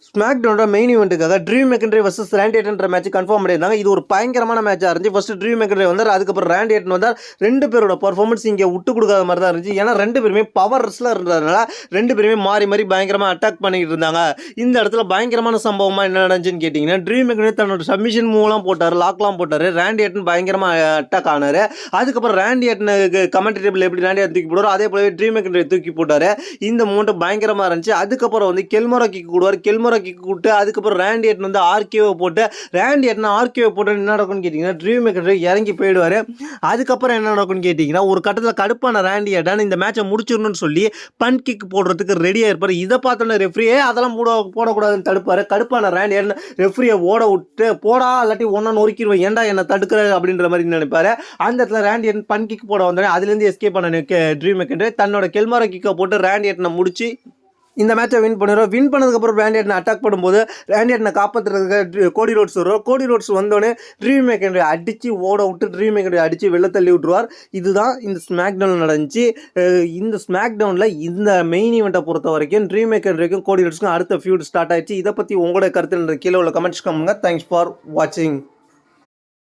ஸ்மாக்டவுனோட main ஈவெண்ட்டுக்காக dream மெக்கன்ட்ரி versus ரேண்டி என்ற match confirm பண்ணியிருந்தாங்க. இது ஒரு பயங்கரமான மேட்சாக இருந்துச்சு. ஃபர்ஸ்ட் ட்ரீம் மெக்கன்ட்ரி வந்தார், அதுக்கப்புறம் ரேண்டி எட்டன் வந்தார். ரெண்டு பேரோட பர்ஃபார்மன்ஸ் இங்கே விட்டு கொடுக்காத மாதிரி தான் இருந்துச்சு. ஏன்னா ரெண்டு பேருமே பவர் ரெஸ்லர் இருந்ததுனால ரெண்டு பேருமே மாறி மாறி பயங்கரமாக அட்டாக் பண்ணிக்கிட்டு இருந்தாங்க. இந்த இடத்துல பயங்கரமான சம்பவமாக என்ன நடந்துச்சுன்னு கேட்டிங்கன்னா, ட்ரீம் மெக்கன்ட்ரி தன்னோட சப்மிஷன் மூவ்லாம் போட்டார், லாக்லாம் போட்டார். ரேண்டி எட்டன் பயங்கரமாக அட்டாக் ஆனார். அதுக்கப்புறம் ரேண்டி எட்டனுக்கு கமெண்ட் டேபிள் எப்படி ரேண்டி எட்டன் தூக்கி போடுவார், அதே போலவே ட்ரீம் மெக்கன்ட்ரி தூக்கி போட்டார். இந்த மூமெண்ட் பயங்கரமாக இருந்துச்சு. அதுக்கப்புறம் வந்து கெல்மோரா கிக் கூடுவார், கெல்மோரா கிக் கூட்டு அதுக்கப்புறம் ரேண்டி எட்டன் வந்து ஆர்கேவை போட்டு ரேண்டி எட்டன் ஆர்கேவை போட்டு என்ன நடக்கும்னு கேட்டிங்கன்னா, ட்ரீம் மெக்கன்ட்ரி இறங்கி போயிடுவார். அதுக்கப்புறம் என்ன நடக்கும்னு கேட்டிங்கன்னா, ஒரு கட்டத்தில் கடுப்பான ரேண்டி எட்டன் இந்த மேட்சை முடிச்சிடணும்னு சொல்லி பன் கிக் போடுறதுக்கு ரெடியாக இருப்பார். இதை பார்த்தோன்னே ரெஃப்ரியே அதெல்லாம் போடக்கூடாதுன்னு தடுப்பார். கடுப்பான ரேண்டி எட்டன் ரெஃப்ரியை ஓட விட்டு போடா இல்லாட்டி ஒன்றா நொறுக்கிடுவேன், ஏன்டா என்னை தடுக்கிற அப்படின்ற மாதிரி நினைப்பாரு. அந்த இடத்துல ரேண்டி எட்டன் பன் கிக் போட வந்தோடனே அதுலேருந்து எஸ்கேப் பண்ண ட்ரீம் மெக்கன்ட்ரி தன்னோட கெல்மோரா கிக்கை போட்டு ரேண்டி எட்டனை முடிச்சு இந்த மேட்சை வின் பண்ணிடுறோம். வின் பண்ணதுக்கப்புறம் ரேண்டி எட்டனை அட்டாக் பண்ணும்போது ரேண்டி எட்டனை காப்பாற்றுறதுக்கு கோடி ரோட்ஸ் வரும். கோடி ரோட்ஸ் வந்தோடனே ட்ரீம் மெக்கன்ட்ரி அடித்து ஓட விட்டு ட்ரீம் மெக்கன்ட்ரி அடித்து வெளில தள்ளி விட்டுருவார். இதுதான் இந்த ஸ்மாக் டவுன் நடந்துச்சு. இந்த ஸ்மாக் டவுனில் இந்த மெயின் ஈவெண்ட்டை பொறுத்த வரைக்கும் ட்ரீம் மெக்கன்ட்ரிக்கும் கோடி ரோட்ஸ்க்கும் அடுத்த ஃபியூட் ஸ்டார்ட் ஆயிடுச்சு. இதை பற்றி உங்களோட கருத்து கீழே உள்ள கமெண்ட்ஸ் பண்ணுங்க. தேங்க்ஸ் ஃபார் வாட்சிங்.